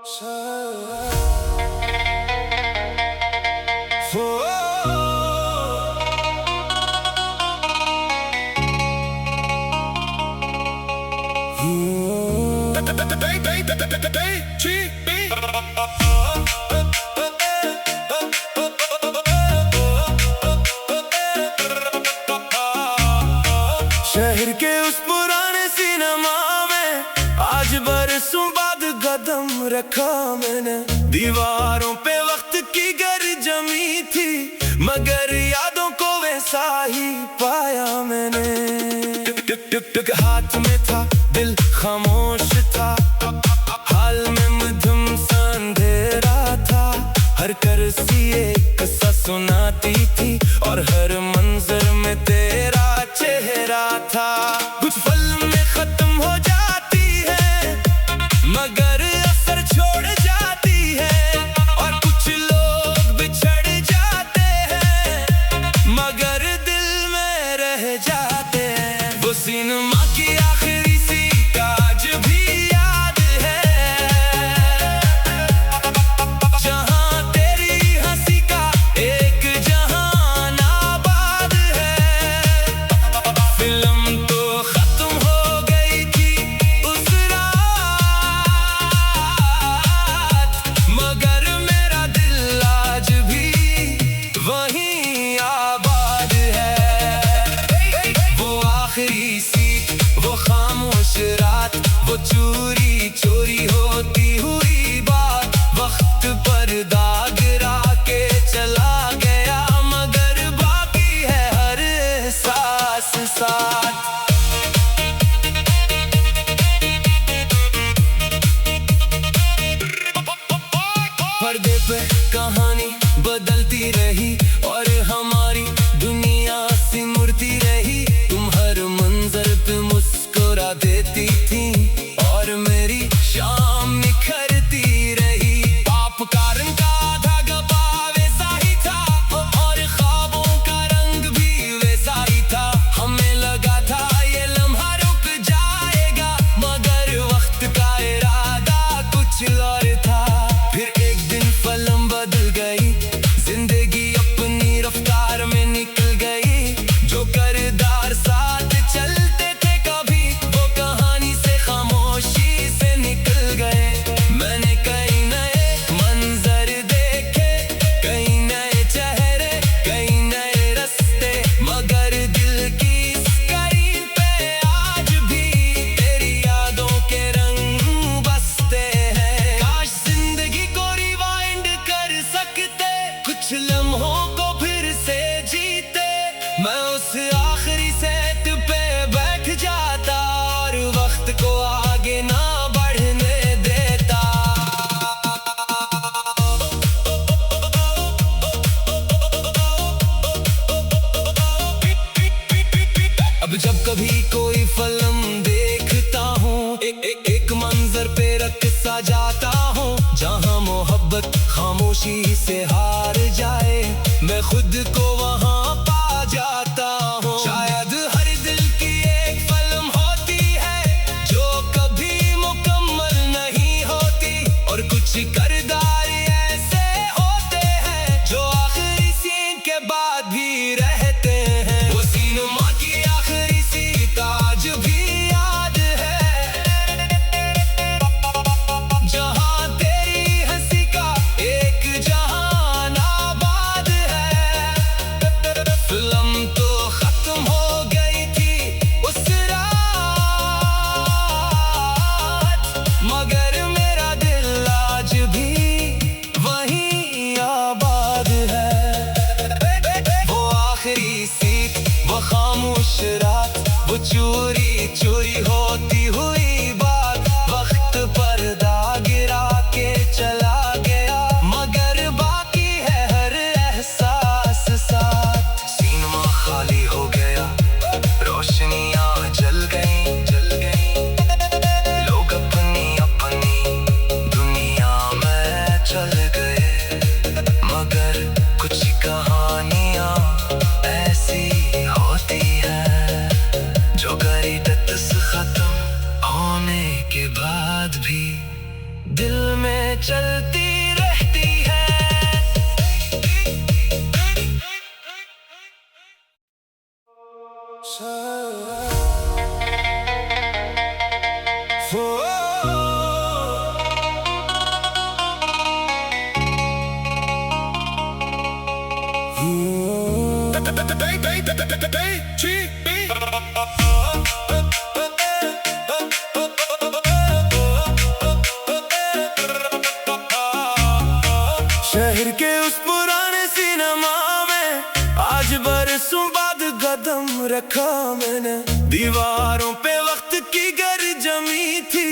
शहर के उस पुराने सिनेमा में आज बरसों बाद कदम रखा मैंने। दीवारों पे वक्त की गर जमी थी, मगर यादों को वैसा ही पाया मैंने। टुक टुक टुक टुक हाथ में था, दिल खामोश था, हाल में मधुम सा अंधेरा था। हर करसी एक किस्सा सुनाती थी और हर मंजर में तेरा चेहरा था। कुछ पल में खत्म हो जाती है, मगर असर छोड़ जाती है। और कुछ लोग बिछड़ जाते हैं, मगर दिल में रह जाते हैं। वो सिनेमा की आखिरी सीट आज भी याद है, जहां तेरी हंसी का एक जहान आबाद है। फिल्म तो खत्म हो गई थी उस रात, मगर मेरा दिल आज भी वहीं आबाद है। वो आखिरी सीट, वो खामोश रात, वो चोरी चोरी होती हुई बात। वक्त पर दाग के चला गया, मगर बाकी है हर एहसास साथ। पर्दे पे कहानी बदलती रही और हमारी दुनिया सिमरती रही। तुम हर मंजर पे मुस्कुरा देती थी और मेरी शाम निखरती रही। आप कारण का धागा वैसा ही था और ख्वाबों का रंग भी वैसा ही था। हमें लगा था ये लम्हा रुक जाएगा, मगर वक्त का इरादा कुछ और था। फिर एक दिन फिल्म बदल गई, जिंदगी अपनी रफ्तार में निकल गई। जो किरदार साथ चलते थे कभी, वो कहानी से खामोशी से निकल गए। मैंने कई नए मंजर देखे, कई नए चेहरे, कई नए रास्ते, मगर दिल की स्क्रीन पे आज भी तेरी यादों के रंग बसते हैं। काश जिंदगी को रिवाइंड कर सकते, कुछ लम्हों को फिर से जीते। मैं उस आखिरी सेट पे बैठ जाता और वक्त को आगे ना बढ़ने देता। अब जब कभी कोई फिल्म देखता हूँ, एक मंजर पे रख सा जाता हूँ, जहाँ मोहब्बत खामोशी से हार जाए। मैं खुद को वहाँ पा जाता हूँ। शायद हर दिल की एक फिल्म होती है जो कभी मुकम्मल नहीं होती, और कुछ किरदार ऐसे होते हैं जो आखिरी सीन के बाद भी रहते हैं। वो सिनेमा की आखिरी सीट आज भी याद है, जहां तेरी हंसी का एक जहान आबाद है। फिल्म तो खत्म हो गई थी उस रात, मगर मेरा दिल आज भी वहीं आबाद है। वो आखिरी सीट, वो खामोश रात, वो चोरी चोरी होती हुई बात। वक्त पर दाग के चला गया, मगर बाकी है हर एहसास साथ। सिनेमा खाली हो गया, रोशनियां जल गई, लोग अपनी अपनी दुनिया में चल गए, मगर कुछ कहानियां ऐसी होती हैं जो गरीबत से खत्म होने के बाद भी दिल में चलती रहती है। शहर के उस पुराने सिनेमा में आज बरसों बाद कदम रखा मैंने। दीवारों पे वक्त की गर जमी थी,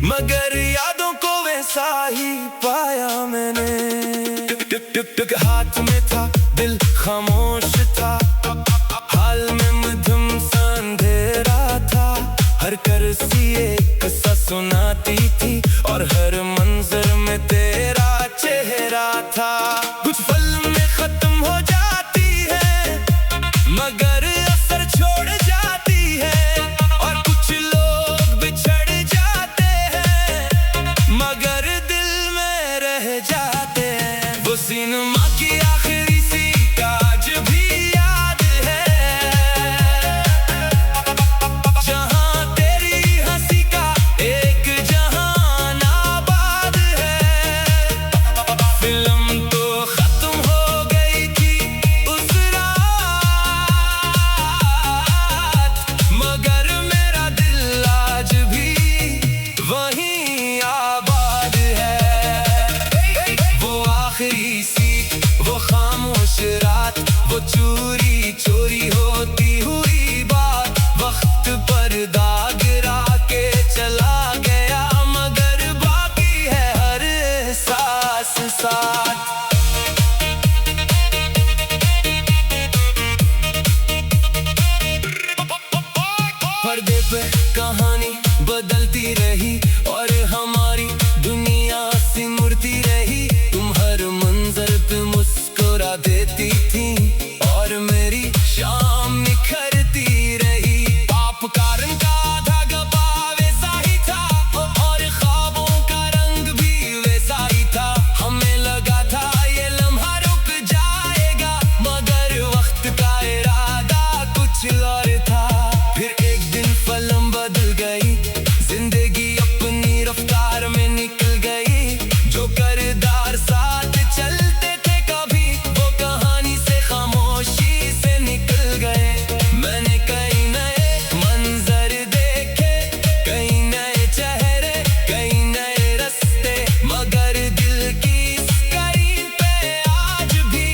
मगर यादों को वैसा ही पाया मैंने। टुक टुक टुक हाथ में था, दिल खामोश था, हाल में मध्यम सा अंधेरा था। हर करसी एक किस्सा सुनाती थी और हर मंजर में तेरा चेहरा था। कुछ पल में खत्म हो जाती है, मगर असर छोड़ जाती है। और कुछ लोग बिछड़ जाते हैं, मगर दिल में रह जाते हैं। वो सिनेमा की आखिरी सीट आज भी याद है, जहां तेरी हंसी का एक जहान आबाद है। फिल्म तो खत्म हो गई थी उस रात, मगर मेरा दिल आज भी वहीं आबाद है। वो आखिरी सीट, वो खामोश रात, वो चोरी चोरी होती हुई बात। वक्त पर दाग के चला गया, मगर बाकी है हर एहसास साथ। पर्दे पे कहानी बदलती रही और हमारी दुनिया सिमरती रही। तुम हर मंजर पे मुस्कुरा देती थी और मेरी शाम निखरती रही। पाप कारण का धागा वैसा ही था और ख्वाबों का रंग भी वैसा ही था। हमें लगा था ये लम्हा रुक जाएगा, मगर वक्त का इरादा कुछ और था। फिर एक दिन फिल्म बदल गई, जिंदगी अपनी रफ्तार में निकल गई। जो किरदार साथ चलते थे कभी, वो कहानी से खामोशी से निकल गए। मैंने कई नए मंजर देखे, कई नए चेहरे, कई नए रास्ते, मगर दिल की स्क्रीन पे आज भी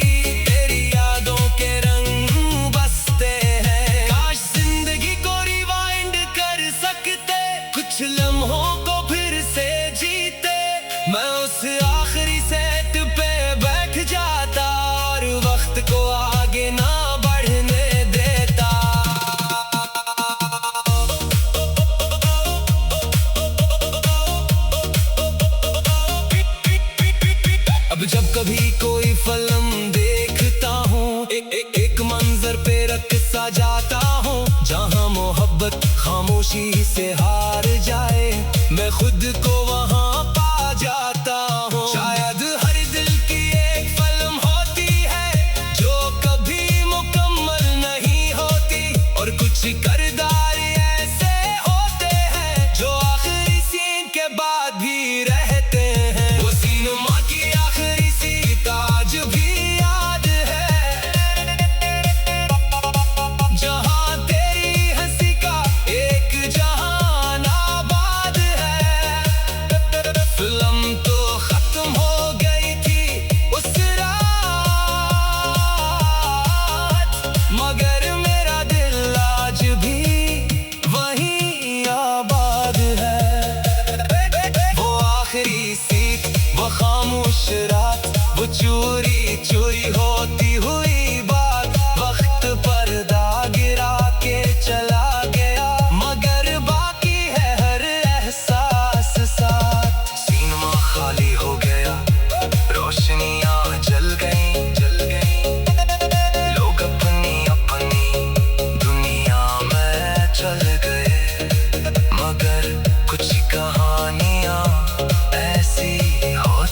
तेरी यादों के रंग बसते हैं। काश जिंदगी को रिवाइंड कर सकते, कुछ लम्हों को फिर से जीते। मैं उस आखिरी सेट पे बैठ जाता और वक्त को आगे ना बढ़ने देता। अब जब कभी कोई फिल्म देखता हूँ, एक मंजर पे रख सा जाता हूँ, जहाँ मोहब्बत खामोशी से हार जाए। मैं खुद को वहाँ पा जाता हूँ। शायद हर दिल की एक फिल्म होती है जो कभी मुकम्मल नहीं होती, और कुछ किरदार ऐसे होते हैं जो आखिरी सीन के बाद भी रहते हैं। वो सिनेमा की आखिरी सीट आज भी याद है, जहां तेरी हंसी का एक जहान आबाद है। फिल्म तो खत्म हो गई थी उस रात, मगर मेरा दिल आज भी वहीं आबाद है। वो आखिरी सीट, वो खामोश रात, वो चोरी चोरी होती हुई बात। वक्त पर दाग के चला गया, मगर बाकी है हर एहसास साथ। सिनेमा खाली हो गया, रोशनियां जल गई, लोग अपनी अपनी दुनिया में चल गए, मगर कुछ कहानियां ऐसी होती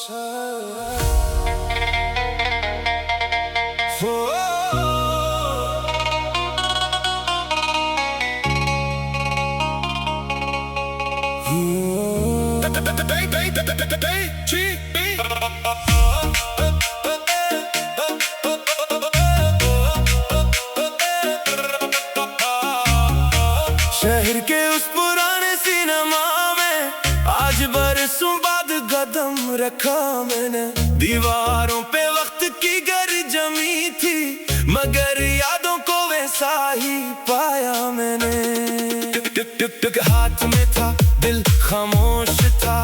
शहर के उस पुराने सिनेमा में आज बरसों बाद कदम रखा मैंने। दीवारों पे वक्त की गर जमी थी, मगर यादों को वैसा ही पाया मैंने। टुक टुक टुक टुक हाथ में था, दिल खामोश था,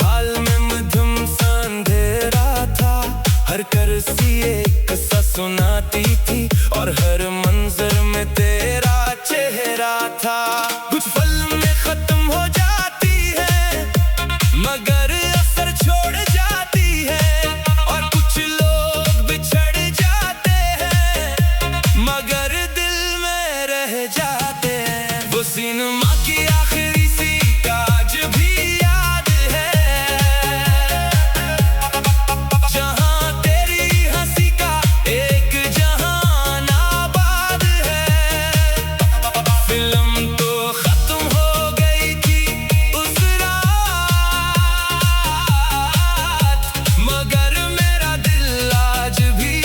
हाल में मधुम सा अंधेरा था। हर करसी एक किस्सा सुनाती थी और हर मंजर में तेरा चेहरा था। कुछ पल में खत्म हो जाती है, मगर असर छोड़ जाती है। और कुछ लोग बिछड़ जाते हैं, मगर दिल में रह जाते हैं। वो सिनेमा की आखिरी सीट आज भी याद है, जहां तेरी हंसी का एक जहान आबाद है। फिल्म तो खत्म हो गई थी उस रात, मगर मेरा दिल आज भी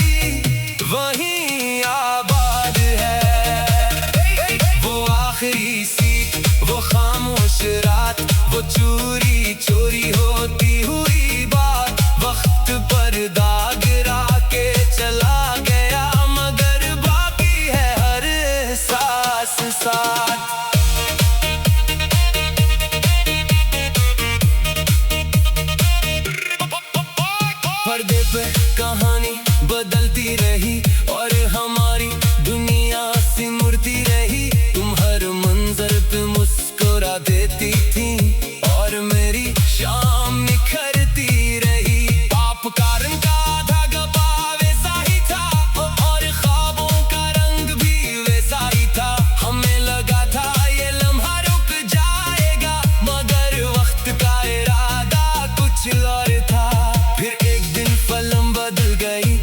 वहीं आबाद है। वो आखिरी सीट, वो खामोश रात, वो चोरी चोरी होती हुई बात। वक्त पर दागरा के चला गया, मगर बाकी है हर एहसास साथ। पर्दे पे कहानी बदलती रही और हमारी दुनिया सिमरती रही। तुम हर मंजर पे मुस्कुरा देती थी और मेरी शाम निखरती रही। पाप कारण का धागा वैसा ही था और ख्वाबों का रंग भी वैसा ही था। हमें लगा था ये लम्हा रुक जाएगा, मगर वक्त का इरादा कुछ और था। फिर एक दिन फिल्म बदल गई,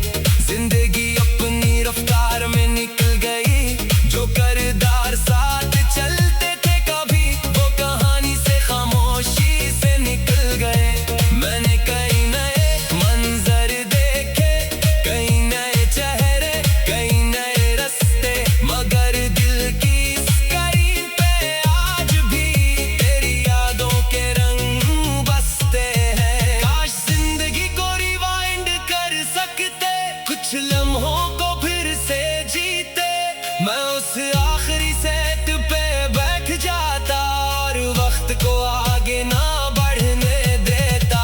जिंदगी अपनी रफ्तार में निकल गई। जो किरदार साथ चलते थे कभी, वो कहानी से खामोशी से निकल गए। मैंने कई नए मंजर देखे, कई नए चेहरे, कई नए रास्ते, मगर दिल की स्क्रीन पे आज भी तेरी यादों के रंग बसते हैं। काश जिंदगी को रिवाइंड कर सकते, कुछ लम्हों को फिर से जीते। मैं उस आखिरी सेट पे बैठ जाता और वक्त को आगे ना बढ़ने देता।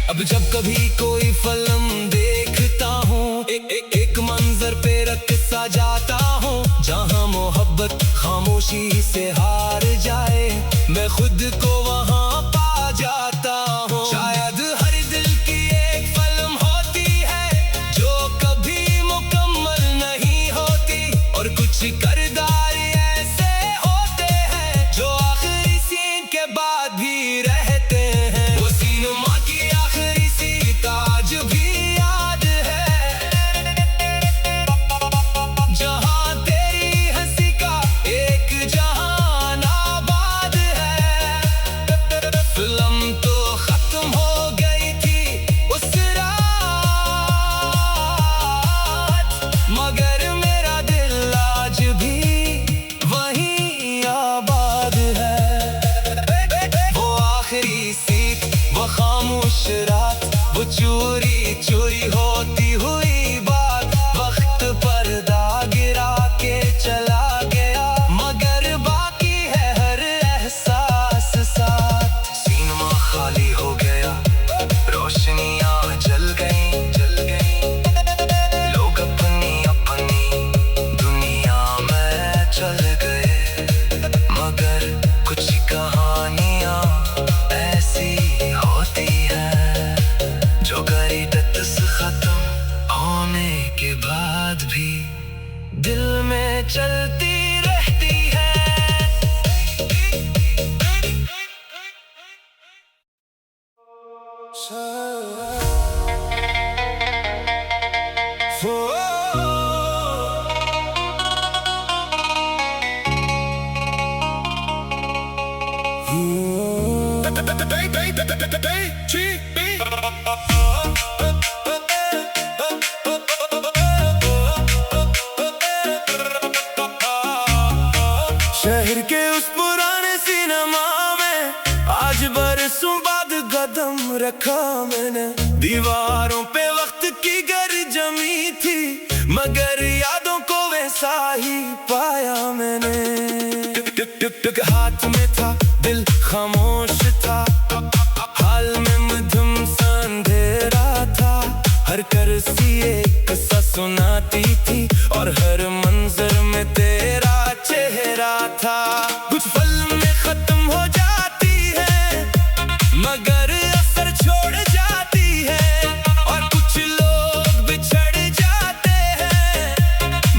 अब जब कभी कोई फिल्म देखता हूँ, एक मंजर पे रख सा जाता हूँ, जहाँ मोहब्बत खामोशी से हार जाए। मैं खुद को वहाँ पा जाता हूँ। शायद हर दिल की एक फिल्म होती है जो कभी मुकम्मल नहीं होती, और कुछ किरदार ऐसे होते हैं जो आखिरी सीन के बाद भी रहते हैं। वो सिनेमा की आखिरी सीट आज भी याद है, जहां तेरी हंसी का एक जहान आबाद है। फिल्म तो खत्म हो गई थी उस रात, मगर मेरा दिल आज भी वहीं आबाद है। वो आखिरी सीट, वो खामोश रात, वो चोरी चोरी होती हुई बात। वक्त पर दागिरा के चला गया, मगर बाकी है हर एहसास साथ। सिनेमा खाली हो गया, रोशनियां जल गई, लोग अपनी अपनी दुनिया में चल गए, मगर कुछ कहानियां ऐसी होती हैं जो गरीबत से खत्म होने के बाद भी दिल में चलती रहती है। शहर के उस पुराने सिनेमा में आज बरसों बाद कदम रखा मैंने। दीवारों पे वक्त की गर जमी थी, मगर यादों को वैसा ही पाया मैंने। टुक टुक टुक टुक हाथ में था, दिल खामोश था, हाल में मधुम सा अंधेरा था। हर करसी एक किस्सा सुनाती थी और हर मंजर में तेरा चेहरा था। कुछ पल में खत्म हो जाती है, मगर असर छोड़ जाती है। और कुछ लोग बिछड़ जाते हैं,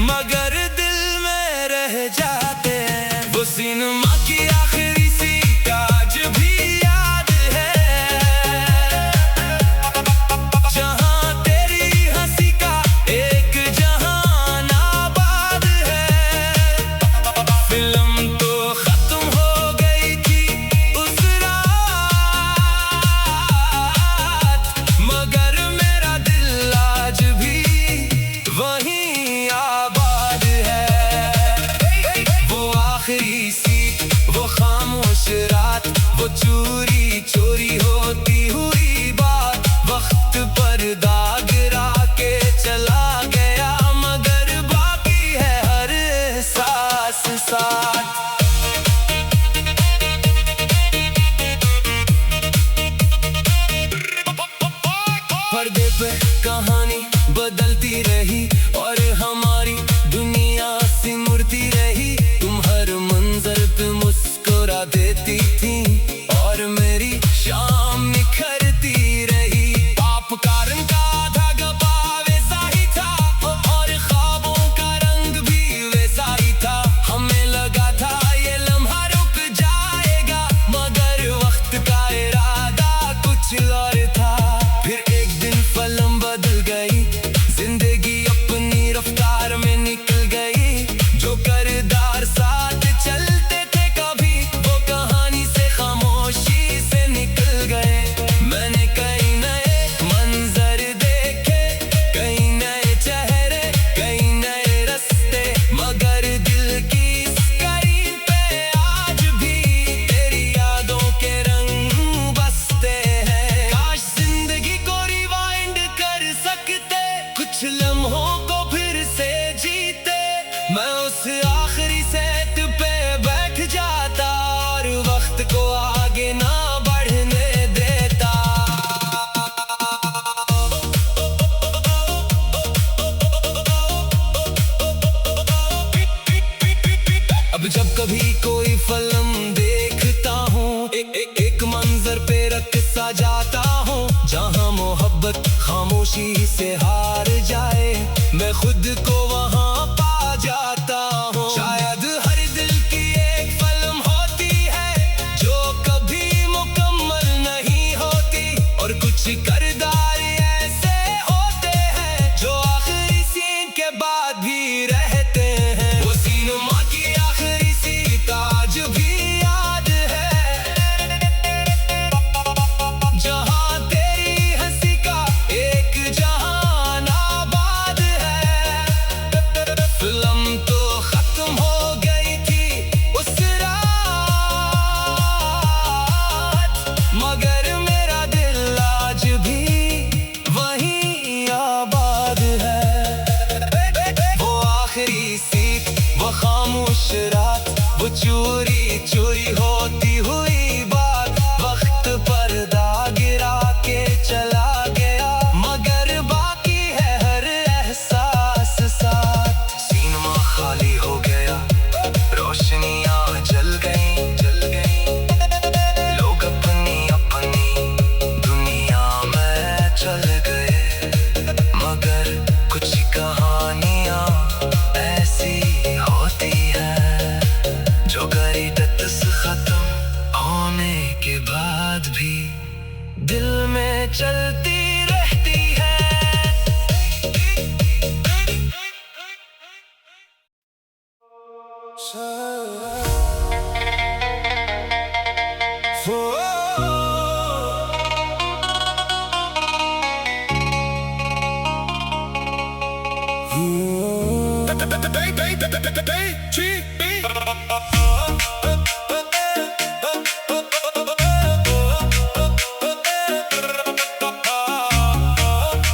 मगर दिल में रह जाते हैं। वो सिनेमा की आखिरी सीट आज भी याद है, जहां तेरी हंसी का एक जहान आबाद है। फिल्म तो खत्म हो गई थी उस रात, मगर मेरा दिल आज भी वहीं आबाद है। वो आखिरी सीट, वो खामोश रात, वो चोरी चोरी होती हुई बात। वक्त पर दाग के चला गया, मगर बाकी है हर एहसास साथ। पर्दे पे कहानी बदलती रही और हमारी दुनिया सिमरती रही। तुम हर मंजर पे मुस्कुरा देती थी और मेरी शाम निखरती रही। आप कारण का धागा वैसा ही था और ख्वाबों का रंग भी वैसा ही था। हमें लगा था ये लम्हा रुक जाएगा, मगर वक्त का इरादा कुछ और था। फिर एक दिन फिल्म बदल गई, जिंदगी अपनी रफ्तार में निकल गई। जो किरदार साथ चलते थे कभी, वो कहानी से खामोशी से निकल गए। मैंने कई नए मंजर देखे, कई नए चेहरे, कई नए रास्ते, मगर दिल की स्क्रीन पे आज भी तेरी यादों के रंग बसते हैं। काश जिंदगी को रिवाइंड कर सकते, कुछ लम्हों को फिर से जीते। मैं उस आखिरी सेट पे बैठ जाता और वक्त को आगे ना बढ़ने देता। अब जब कभी कोई फिल्म देखता हूँ, एक मंजर पे रख सा जाता हूँ, जहाँ मोहब्बत खामोशी से हार जाए। मैं खुद को वहाँ पा जाता हूँ। शायद हर दिल की एक फिल्म होती है जो कभी मुकम्मल नहीं होती, और कुछ किरदार ऐसे होते हैं जो आखिरी सीन के बाद भी रहते हैं। वो सिनेमा की आखिरी सीट आज भी याद है, जहां तेरी हंसी का एक जहान आबाद है। फिल्म तो खत्म हो गई थी उस रात, मगर मेरा दिल आज भी वहीं आबाद है। वो आखिरी सीट, वो खामोश रात, वो चोरी चोरी होती हुई बात। वक्त पर दाग के चला गया, मगर बाकी है हर एहसास साथ। सिनेमा खाली हो गया, रोशनियां जल गई, लोग अपनी अपनी दुनिया में चल गए, मगर कुछ कहानियां ऐसी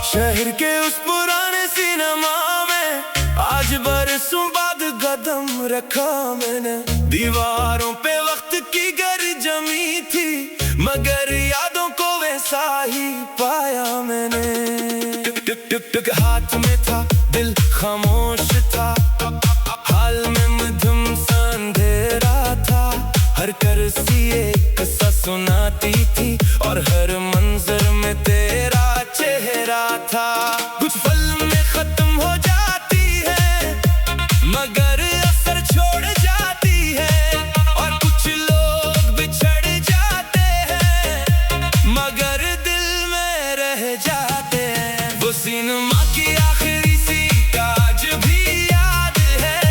शहर के उस पुराने सिनेमा में आज बरसों बाद कदम रखा मैंने। दीवारों पे वक्त की गर जमी थी, मगर यादों को वैसा ही पाया मैंने। टुक टुक टुक हाथ में था, दिल खामोश था, हाल में मधुम सा अंधेरा था। हर करसी एक सा सुनाती थी और हर मंजर में तेरा चेहरा था। कुछ पल में खत्म हो जाती है, मगर असर छोड़ जाती है। और कुछ लोग बिछड़ जाते हैं, मगर दिल में रह जाते हैं। वो सिनेमा की आखिरी सीट आज भी याद है,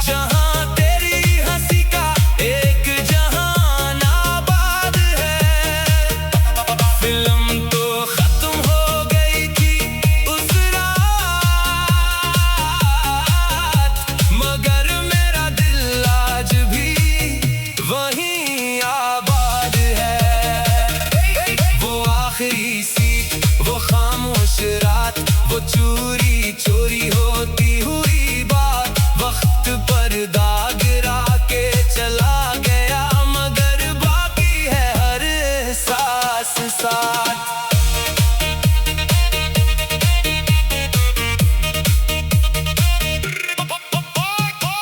जहां तेरी हंसी का एक जहान आबाद है। फिल्म तो खत्म हो गई थी उस रात, मगर मेरा दिल आज भी वहीं आबाद है। वो आखिरी सीट, वो खामोश रात, वो चोरी चोरी होती हुई बात। वक्त पर दाग गिरा के चला गया, मगर बाकी है हर एहसास साथ।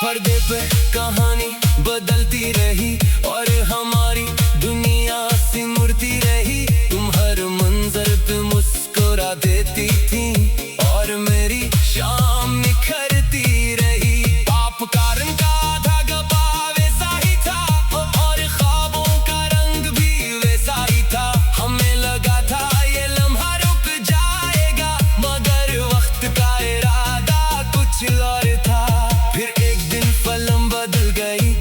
पर्दे पे कहानी बदलती रही और हमारी दुनिया सिमरती रही। तुम हर मंजर पे मुस्कुरा देती थी और मेरी शाम निखरती रही। आप कारण का धागा वैसा ही था और ख्वाबों का रंग भी वैसा ही था। हमें लगा था ये लम्हा रुक जाएगा, मगर वक्त का इरादा कुछ और था। फिर एक दिन फिल्म बदल गई,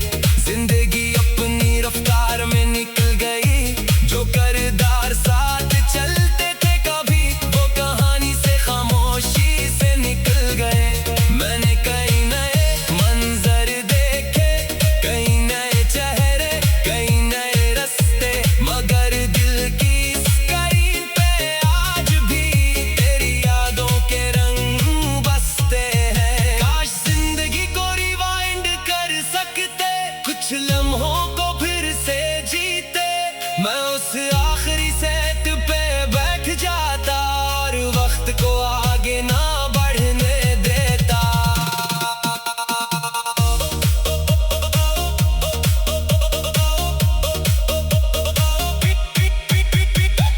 जिंदगी अपनी रफ्तार में निकल गई। जो किरदार साथ चलते थे कभी, वो कहानी से खामोशी से निकल गए। मैंने कई नए मंजर देखे, कई नए चेहरे, कई नए रास्ते, मगर दिल की स्क्रीन पे आज भी तेरी यादों के रंग बसते हैं। काश जिंदगी को रिवाइंड कर सकते, कुछ लम्हों को फिर से जीते। मैं उस आखिरी सेट पे बैठ जाता और वक्त को आगे ना बढ़ने देता।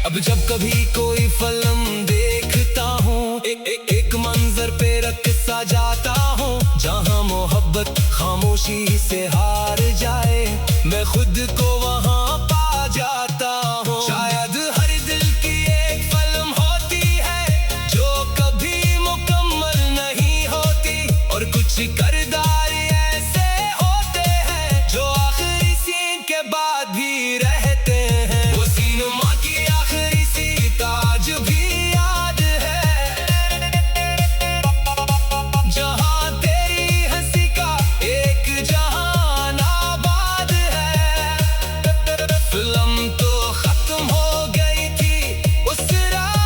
अब जब कभी कोई फिल्म देखता हूँ, एक मंजर पे रख सा जाता हूँ, जहाँ मोहब्बत खामोशी से हार जाए। मैं खुद को वहाँ पा जाता हूँ। शायद हर दिल की एक फिल्म होती है जो कभी मुकम्मल नहीं होती, और कुछ किरदार ऐसे होते हैं जो आखिरी सीन के बाद भी रहते हैं। वो सिनेमा की आखिरी सीट आज भी याद है, जहां तेरी हंसी का एक जहान आबाद है। फिल्म तो खत्म हो गई थी उस रात,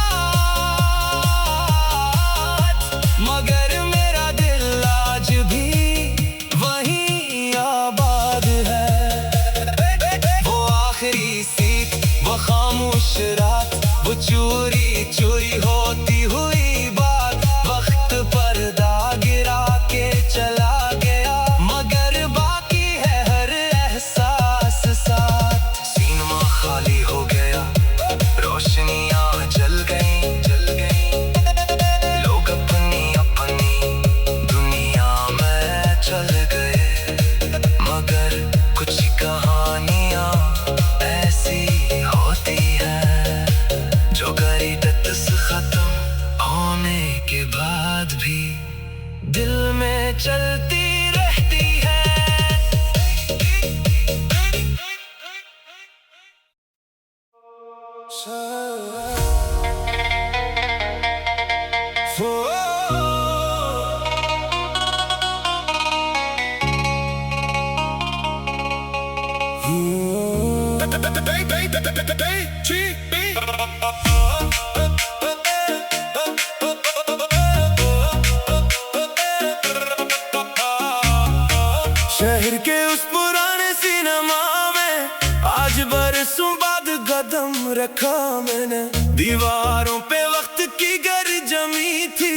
मगर मेरा दिल आज भी वहीं आबाद है। वो आखिरी सीट, वो खामोश रात, वो चोरी चोरी होती हुई बात। वक्त पर दाग गिरा के चला गया, मगर बाकी है हर एहसास साथ। सिनेमा खाली हो गया, रोशनियां जल गई, जल गई। लोग अपनी अपनी दुनिया में चल गए, मगर कुछ कहानियां ऐसी होती हैं जो गरीबत से खत्म होने के बाद भी दिल में चलती रहती है। Oh कदम रखा मैंने। दीवारों पे वक्त की गर जमी थी,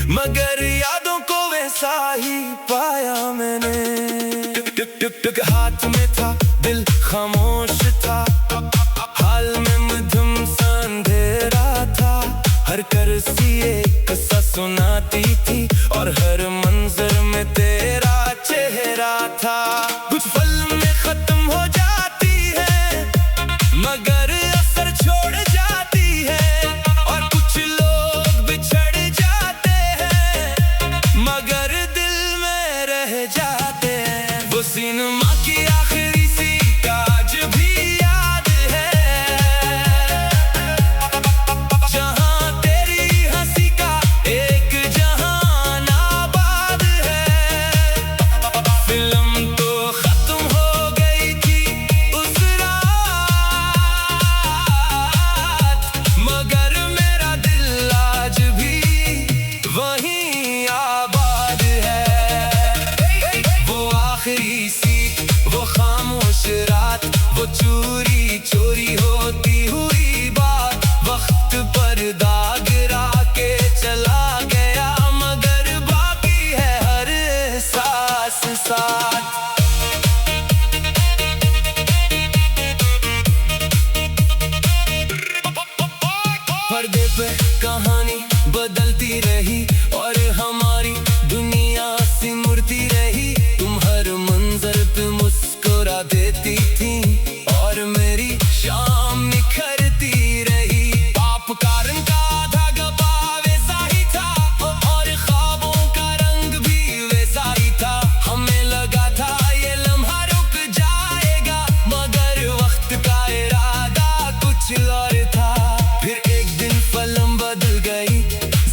मगर यादों को वैसा ही पाया मैंने। टुक टुक टुक टुक हाथ में था, दिल खामोश था, हाल में मधुम सा अंधेरा था। हर करसी एक किस्सा सुनाती थी, और हर मंजर में तेरा चेहरा था। कुछ पल में खत्म हो जाती है, मगर असर छोड़ जाती है। और कुछ लोग बिछड़ जाते हैं, मगर दिल में रह जाते हैं। वो सिनेमा की आखिरी सीट आज भी याद है, जहां तेरी हंसी का एक जहान आबाद है। फिल्म तो खत्म हो गई थी उस रात, मगर मेरा दिल आज भी वहीं आबाद है। वो आखिरी सीट, वो खामोश रात, वो चोरी चोरी होती हुई बात। वक्त पर दाग के चला गया, मगर बाकी है हर एहसास साथ। पर्दे पे कहानी बदलती रही, और हमारी दुनिया सिमरती रही। तुम हर मंजर पे मुस्कुरा देती थी, और मेरी शाम निखरती रही। आप कारण का धागा वैसा ही था, और ख्वाबों का रंग भी वैसा ही था। हमें लगा था ये लम्हा रुक जाएगा, मगर वक्त का इरादा कुछ और था। फिर एक दिन फिल्म बदल गई,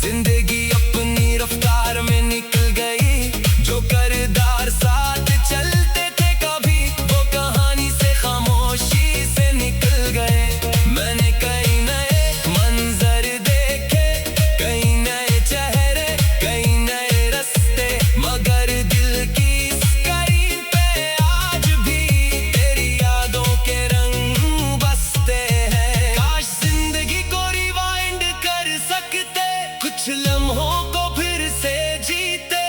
जिंदगी अपनी रफ्तार में निकल गई। जो किरदार साथ चलते थे कभी, वो कहानी से खामोशी से निकल गए। मैंने कई नए मंजर देखे, कई नए चेहरे, कई नए रास्ते, मगर दिल की स्क्रीन पे आज भी तेरी यादों के रंग बसते हैं। काश जिंदगी को रिवाइंड कर सकते, कुछ लम्हों को फिर से जीते।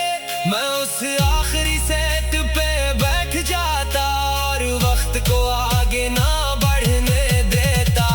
मैं उस आखिरी सेट पे बैठ जाता, और वक्त को आगे ना बढ़ने देता।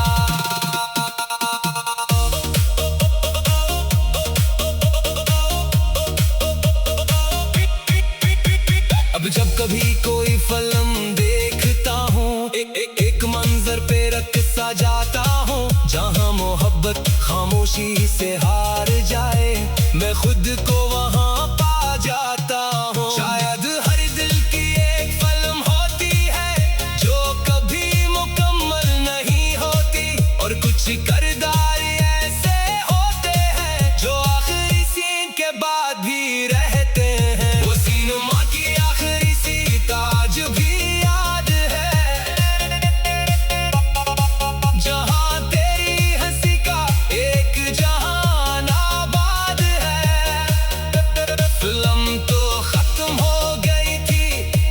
अब जब कभी कोई फिल्म देखता हूँ, एक मंजर पे रख सा जाता हूँ, जहाँ मोहब्बत खामोशी से हार जाए। मैं खुद को वहाँ पा जाता हूँ। शायद हर दिल की एक फिल्म होती है, जो कभी मुकम्मल नहीं होती। और कुछ किरदार ऐसे होते हैं, जो आखिरी सीन के बाद भी रहते हैं। वो सिनेमा की आखिरी सीट आज भी याद है, जहां तेरी हंसी का एक जहान आबाद है। फिल्म तो खत्म हो गई थी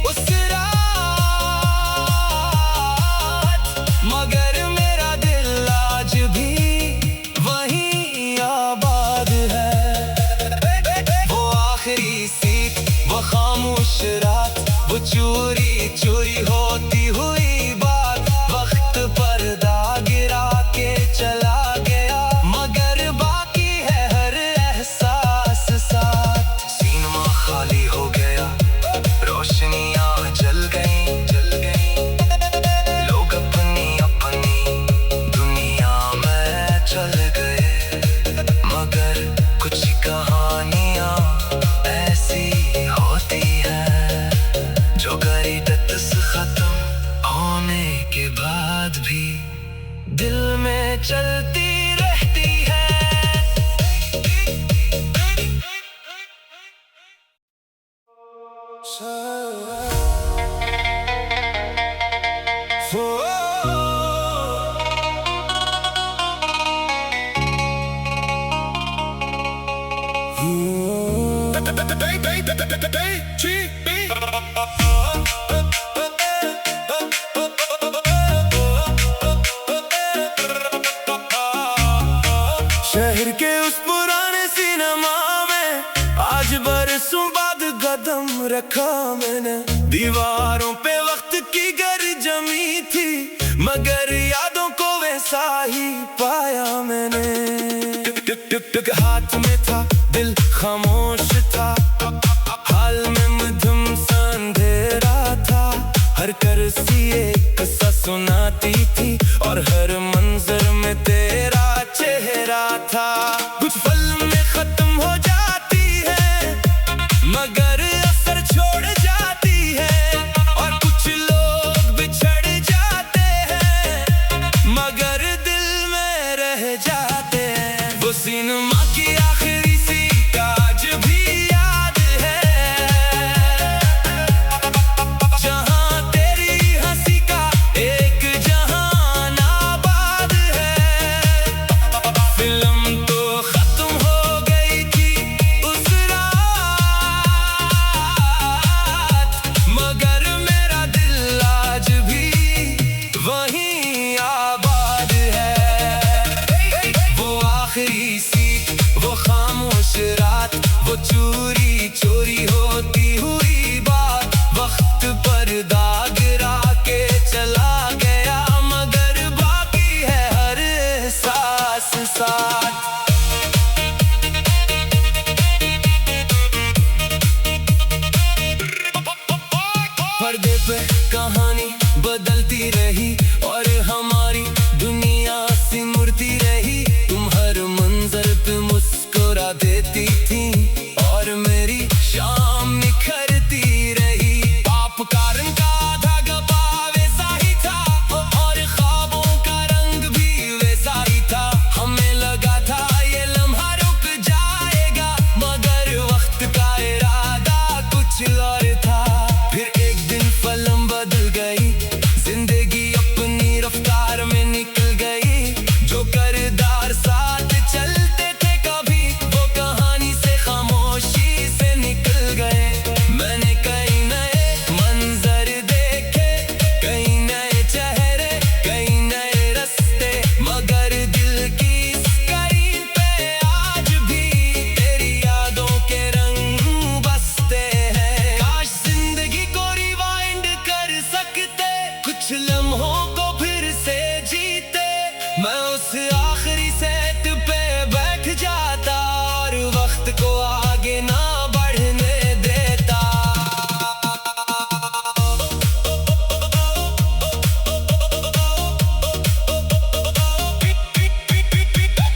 उस रात, मगर मेरा दिल आज भी वहीं आबाद है। वो आखिरी सीट, वो खामोश रात, वो चोरी चोरी होती हुई बात। वक्त पर दाग के चला गया, मगर बाकी है हर एहसास साथ। सिनेमा खाली हो गया, रोशनियां जल गई, जल गई। लोग अपनी अपनी दुनिया में चल गए, मगर कुछ कहानियां ऐसी होती हैं, जो गरीबत से खत्म होने के बाद भी दिल में चलती रहती है। रखा मैंने। दीवारों पे वक्त की गर जमी थी, मगर यादों को वैसा ही पाया मैंने। टुक टुक टुक टुक हाथ में था, दिल खामोश था, हाल में मधुम सा अंधेरा था। हर करसी एक किस्सा सुनाती थी, और हर मंजर में तेरा चेहरा था। कुछ पल में खत्म हो जाती है, मगर असर छोड़ जाती है। और कुछ लोग बिछड़ जाते हैं, मगर दिल में रह जाते हैं। वो सिनेमा की आखिरी सीट आज भी याद है, जहां तेरी हंसी का एक जहान आबाद है। फिल्म तो खत्म हो गई थी उस रात, मगर मेरा दिल आज भी वहीं आबाद है। वो आखिरी सीट, वो खामोश रात, वो चोरी चोरी होती हुई बात। वक्त पर दागरा के चला गया, मगर बाकी है हर एहसास साथ। पर्दे पे कहानी बदलती रही, और हमारी दुनिया सिमरती रही। तुम हर मंजर पे मुस्कुरा देती थी, और मेरी शाम निखरती रही। पाप कारण का धागा वैसा ही था, और ख्वाबों का रंग भी वैसा ही था। हमें लगा था ये लम्हा रुक जाएगा, मगर वक्त का इरादा कुछ और था। फिर एक दिन फिल्म बदल गई, जिंदगी अपनी रफ्तार में निकल गई। जो किरदार साथ चलते थे कभी, वो कहानी से खामोशी से निकल गए। मैंने कई नए मंजर देखे, कई नए चेहरे, कई नए रास्ते, मगर दिल की स्क्रीन पे आज भी तेरी यादों के रंग बसते हैं। काश जिंदगी को रिवाइंड कर सकते, कुछ लम्हों को फिर से जीते। मैं उस आखिरी सेट पे बैठ जाता, और वक्त को आगे ना बढ़ने देता।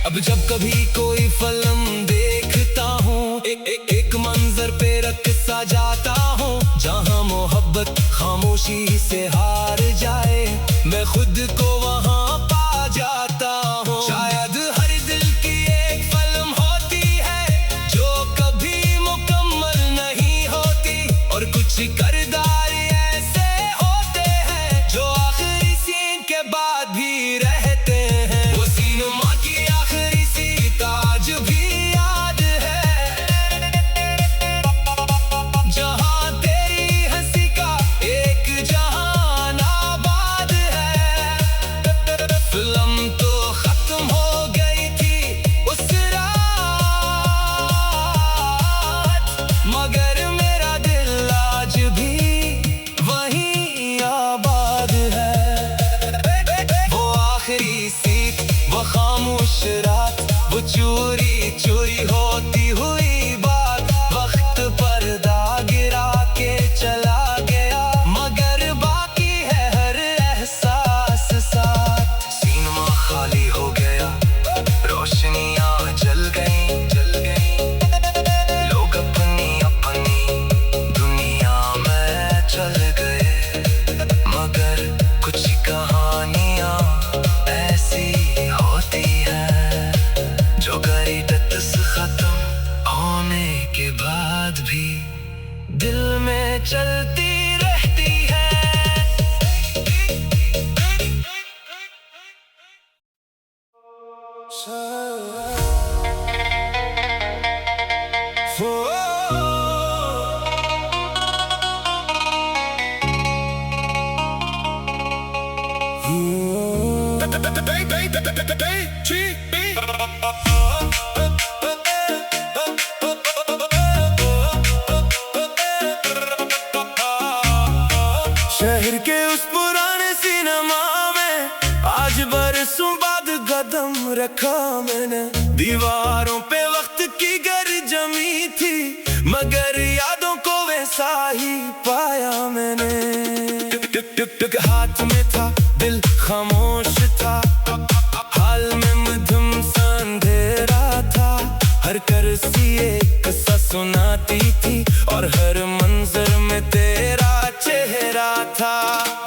अब जब कभी कोई फिल्म देखता हूँ, एक मंजर पे रख सा जाता हूँ, जहाँ मोहब्बत खामोशी से हार जाए। मैं खुद को वहाँ पा जाता हूँ। शायद हर दिल की एक फिल्म होती है, जो कभी मुकम्मल नहीं होती। और कुछ किरदार ऐसे होते हैं, जो आखिरी सीन के बाद भी रहते हैं। वो सिनेमा की आखिरी सीट आज भी याद है, जहां तेरी हंसी का एक जहान आबाद है। फिल्म तो खत्म हो गई थी उस रात, मगर मेरा दिल आज भी वहीं आबाद है। वो आखिरी सीट, वो खामोश रात, वो चोरी चोरी होती हुई बात। वक्त पर दागिरा के चला गया, मगर बाकी है हर एहसास साथ। सिनेमा खाली हो गया, रोशनियां जल गई, जल गई। लोग अपनी अपनी दुनिया में चल गए, मगर कुछ कहानियां ऐसी होती हैं, जो गरीबत से खत्म होने के बाद भी दिल में चलती रहती है। रखा मैंने। दीवारों पे वक्त की गर जमी थी, मगर यादों को वैसा ही पाया मैंने। टुक टुक टुक टुक हाथ में था, दिल खामोश था, हाल में मध्यम सा अंधेरा था। हर करसी एक किस्सा सुनाती थी, और हर मंजर में तेरा चेहरा था।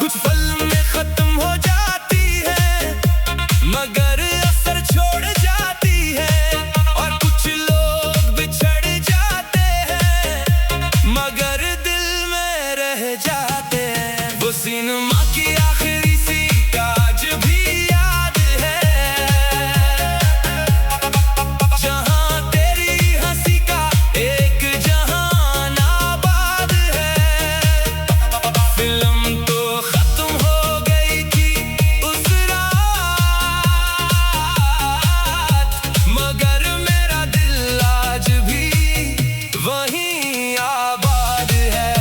कुछ पल में खत्म हो जाती है, मगर असर छोड़ जाती है। और कुछ लोग बिछड़ जाते हैं, मगर दिल में रह जाते हैं। वो सिनेमा की आखिरी सीट आज भी याद है, जहां तेरी हंसी का एक जहान आबाद है। फिल्म तो खत्म हो गई थी उस रात, मगर मेरा दिल आज भी वहीं आबाद है।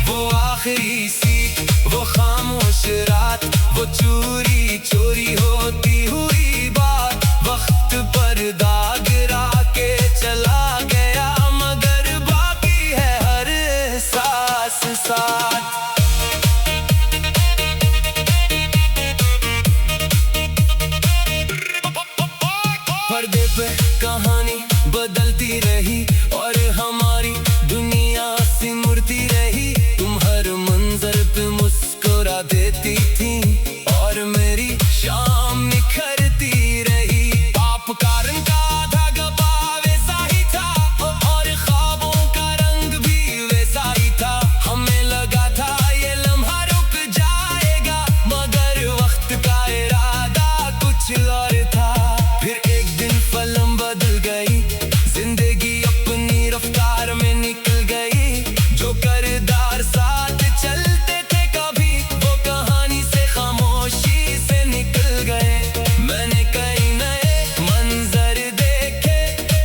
वो आखिरी सीट, वो खामोश रात, वो चोरी चोरी होती हुई बात। वक्त पर दाग के चला गया, मगर बाकी है हर एहसास साथ। पर्दे पे कहानी बदलती रही, और हमारी दुनिया सिमरती रही। तुम हर मंजर पे मुस्कुरा देती थी, और मेरी शाम निखरती रही। आप कारण का धागा वैसा ही था, और ख्वाबों का रंग भी वैसा ही था। हमें लगा था ये लम्हा रुक जाएगा, मगर वक्त का इरादा कुछ और था। फिर एक दिन फिल्म बदल गई, जिंदगी अपनी रफ्तार में निकल गई। जो किरदार साथ चलते थे कभी, वो कहानी से खामोशी से निकल गए। मैंने कई नए मंजर देखे,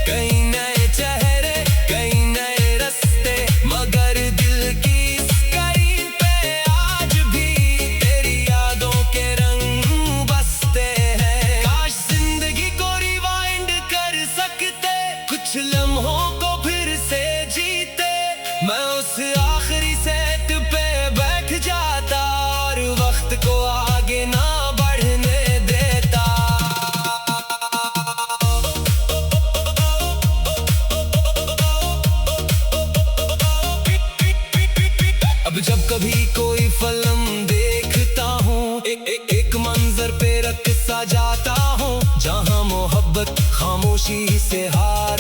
कई नए चेहरे, कई नए रास्ते, मगर दिल की स्क्रीन पे आज भी तेरी यादों के रंग बसते हैं। काश जिंदगी को रिवाइंड कर सकते, कुछ लम्हों को फिर से जीते। मैं उस आखिरी सेट पे बैठ जाता, और वक्त को आगे ना बढ़ने देता। अब जब कभी कोई फिल्म देखता हूँ, एक मंजर पे रख सा जाता हूँ, जहाँ मोहब्बत खामोशी से हार